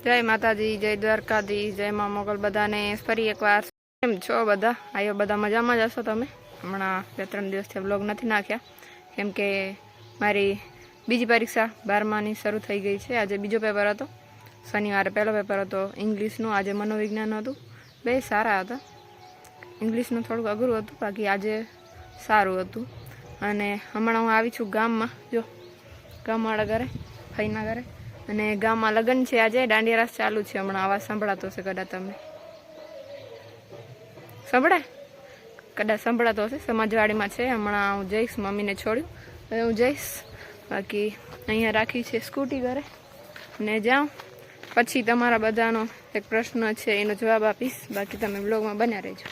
જય માતાજી, જય દ્વારકાધીશ, જય મા મોગલ બધાને ફરી એકવાર. કેમ છો બધા? આયો બધા મજામાં જ હશો તમે? હમણાં 2-3 દિવસથી વ્લોગ નથી નાખ્યા કેમ કે મારી બીજી પરીક્ષા 12માની શરૂ થઈ ગઈ છે. આજે બીજો પેપર હતો, શનિવારે પહેલો પેપર હતો ઇંગ્લિશનું, આજે મનોવિજ્ઞાન હતું. બે સારા હતા. ઇંગ્લિશનું થોડુંક અઘરું હતું, બાકી આજે સારું હતું. અને હમણાં હું આવી છું ગામમાં, જો ગામવાળા ઘરે, ફઈના ઘરે. અને ગામમાં લગ્ન છે આજે, દાંડિયા રાસ ચાલુ છે. હમણાં અવાજ સંભળાતો હશે કદાચ તમને, સંભળાય? કદાચ સંભળાતો હશે. સમાજવાડીમાં છે. હમણાં હું જઈશ, મમ્મીને છોડ્યું, હવે હું જઈશ. બાકી અહીંયા રાખી છે સ્કૂટી ઘરે, ને જાઉં પછી તમારા બધાનો એક પ્રશ્ન છે એનો જવાબ આપીશ. બાકી તમે બ્લોગમાં બન્યા રહેજો.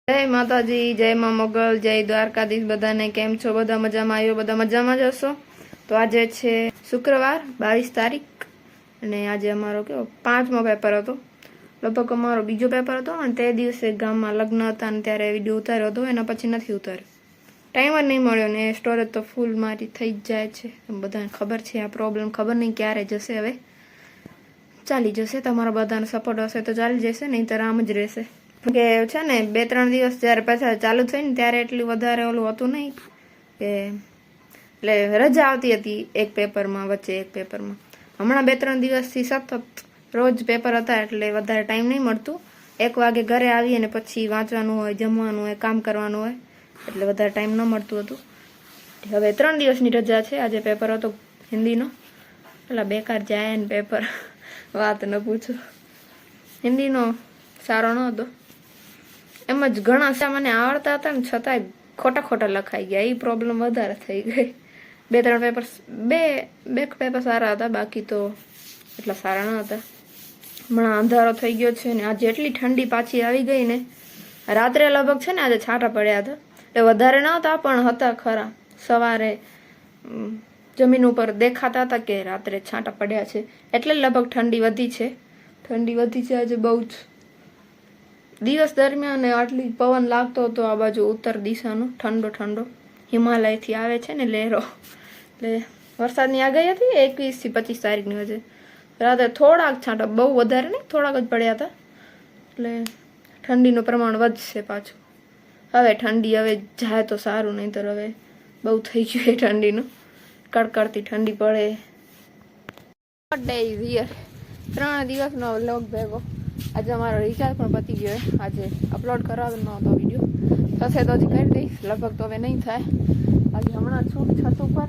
જય માતાજી, જય મા મોગલ, જય દ્વારકાધીશ બધાને. કેમ છો? બધા મજામાં? આવ્યો બધા મજામાં જ હશો. તો આજે છે શુક્રવાર 22 તારીખ, અને આજે અમારો કેવો 5મો પેપર હતો. લગભગ અમારો બીજો પેપર હતો, અને તે દિવસે ગામમાં લગ્ન હતા અને ત્યારે વિડીયો ઉતાર્યો હતો. એના પછી નથી ઉતાર્યો, ટાઈમ જ નહીં મળ્યો. ને સ્ટોરેજ તો ફૂલ મારી થઈ જ જાય છે, બધાને ખબર છે આ પ્રોબ્લેમ. ખબર નહીં ક્યારે જશે, હવે ચાલી જશે. તમારા બધાનો સપોર્ટ હશે તો ચાલી જશે, નહીં તો આમ જ રહેશે. કે છે ને 2-3 દિવસ જ્યારે પાછા ચાલુ થઈ ને ત્યારે એટલું વધારે ઓલું હતું નહીં, કે એટલે રજા આવતી હતી એક પેપરમાં, વચ્ચે એક પેપરમાં. હમણાં 2-3 દિવસથી સતત રોજ પેપર હતા, એટલે વધારે ટાઈમ નહીં મળતું. 1 વાગે ઘરે આવીએ ને પછી વાંચવાનું હોય, જમવાનું હોય, કામ કરવાનું હોય, એટલે વધારે ટાઈમ ન મળતું હતું. હવે 3 દિવસની રજા છે. આજે પેપર હતો હિન્દીનો. પેલા બેકાર જાય ને પેપર, વાત ન પૂછો. હિન્દીનો સારો ન હતો, એમ જ ઘણા મને આવડતા હતા ને છતાંય ખોટા ખોટા લખાઈ ગયા. એ પ્રોબ્લેમ વધારે થઈ ગઈ. 2-3 પેપર, બે પેપર સારા હતા, બાકી તો એટલા સારા ન હતા. હમણાં અંધારો થઈ ગયો છે ને આજે એટલી ઠંડી પાછી આવી ગઈ ને. રાત્રે લગભગ છે ને આજે છાંટા પડ્યા હતા, એટલે વધારે ન હતા પણ હતા ખરા. સવારે જમીન ઉપર દેખાતા હતા કે રાત્રે છાંટા પડ્યા છે, એટલે લગભગ ઠંડી વધી છે. ઠંડી વધી છે આજે બહુ જ. દિવસ દરમિયાન આટલી પવન લાગતો હતો આ બાજુ ઉત્તર દિશાનો, ઠંડો ઠંડો. હિમાલયથી આવે છે ને લહેરો, એટલે વરસાદની આગાહી હતી 21 થી 25 તારીખની વચ્ચે. રાત્રે થોડાક છાંટા, બહુ વધારે નહીં, થોડાક જ પડ્યા હતા. એટલે ઠંડીનું પ્રમાણ વધશે પાછું. હવે ઠંડી હવે જાય તો સારું, નહીં તો હવે બહુ થઈ ગયું એ ઠંડીનું. કડકડતી ઠંડી પડે. ડે 3 દિવસનો વ્લોગ ભેગો. આજે અમારો રિચાર્જ પણ પતી ગયો. આજે અપલોડ કરાવવાનો હતો વિડીયો, થશે તો હજી કરી દઈશ, લગભગ તો હવે નહીં થાય. આજે હમણાં છું છત ઉપર,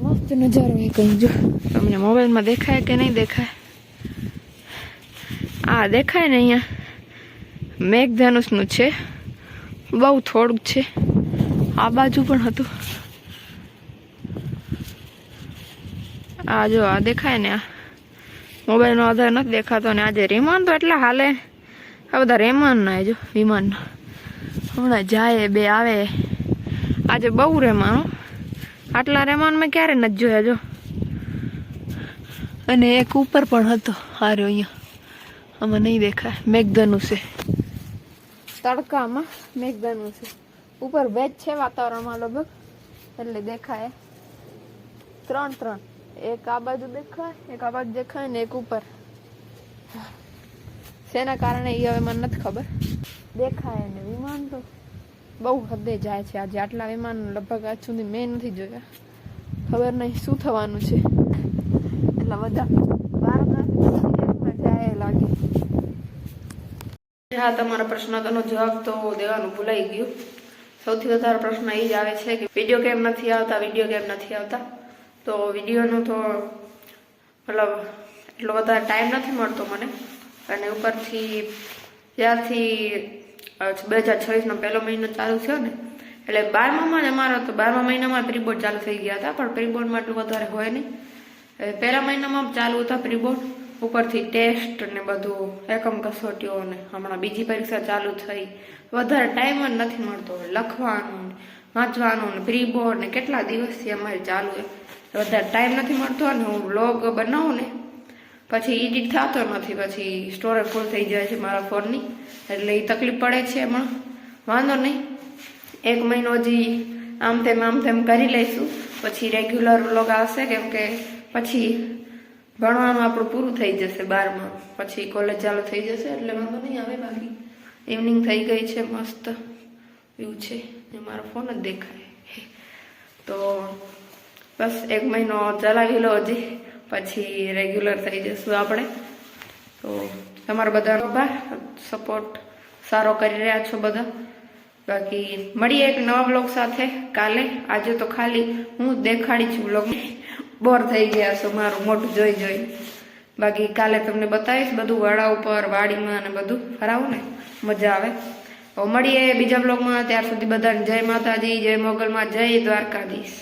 મસ્ત નજારો એ કંઈ. જો તમને મોબાઈલમાં દેખાય કે નહીં દેખાય? આ દેખાય ને, અહીંયા મેઘધનુષનું છે, બહુ થોડુંક છે. આ બાજુ પણ હતું. આ જો આ દેખાય ને, આ મોબાઈલનો આધાર નથી દેખાતો. ને આજે રેમાન તો એટલા હાલે, આ બધા રેમાનના, જો વિમાનના હમણાં જાય, 2 આવે. આજે બહુ રેમાનો, આટલા રેમાન મેં ક્યારે નથી જોયા. જો અને એક ઉપર પણ હતો, હાર્યો અહીંયા, આમાં નહીં દેખાય. મેઘધનુષે તડકામાં મેઘધનુષે ઉપર ભેજ છે વાતાવરણમાં લગભગ, એટલે દેખાય 3-3. એક આ બાજુ દેખાય, એક આ બાજુ દેખાય ને એક ઉપર. શેના કારણે એ હવે મને નથી ખબર. દેખાય ને વિમાન તો બહુ હદે જાય છે. આજે આટલા વિમાન લગભગ આજ સુધી મેં નથી જોયા. ખબર નહીં શું થવાનું છે. એટલા બધા ભારતમાં જાય લાગે. હા, તમારા પ્રશ્નનો જવાબ તો દેવાનું ભૂલાઈ ગયું. સૌથી વધારે પ્રશ્ન એ જ આવે છે કે વિડીયો કેમ નથી આવતા. તો વિડીયોનો તો મતલબ એટલો વધારે ટાઈમ નથી મળતો મને. અને ઉપરથી જ્યારથી 2026નો પહેલો મહિનો ચાલુ થયો ને, એટલે 12મામાં જ અમારો તો 12મા મહિનામાં પ્રીબોર્ડ ચાલુ થઈ ગયા હતા. પણ પ્રીબોર્ડમાં એટલું વધારે હોય નહીં. પહેલા મહિનામાં ચાલુ હતા પ્રીબોર્ડ, ઉપરથી ટેસ્ટ ને બધું, એકમ કસોટીઓ, ને હમણાં બીજી પરીક્ષા ચાલુ થઈ. વધારે ટાઈમ જ નથી મળતો લખવાનું, વાંચવાનું ને પ્રીબોર્ડ ને કેટલા દિવસથી અમારે ચાલુ હોય. વધારે ટાઈમ નથી મળતો. અને હું વ્લોગ બનાવું ને પછી એડિટ થતો નથી, પછી સ્ટોરેજ ફૂલ થઈ જાય છે મારા ફોનની, એટલે એ તકલીફ પડે છે. એમાં વાંધો નહીં, 1 મહિનો હજી આમ તેમ કરી લઈશું, પછી રેગ્યુલર વ્લોગ આવશે. કેમ કે પછી ભણવાનું આપણું પૂરું થઈ જશે 12માં, પછી કોલેજ ચાલુ થઈ જશે એટલે વાંધો નહીં આવે. બાકી ઇવનિંગ થઈ ગઈ છે, મસ્ત વ્યૂ છે, એ મારો ફોન જ દેખાય. તો બસ 1 મહિનો ચલાવી લો હજી, પછી રેગ્યુલર થઈ જશું આપણે. તો તમારા બધાનો સપોર્ટ સારો કરી રહ્યા છો બધા. બાકી મળીએ એક નવા બ્લોગ સાથે કાલે. આજે તો ખાલી હું દેખાડી છું બ્લોગ, બોર થઈ ગયા છો મારું મોટું જોઈ. બાકી કાલે તમને બતાવીશ બધું, વાડા ઉપર વાડીમાં અને બધું ફરાવું ને મજા આવે. તો મળીએ બીજા બ્લોગમાં. ત્યાર સુધી બધાને જય માતાજી, જય મોગલમાં, જય દ્વારકાધીશ.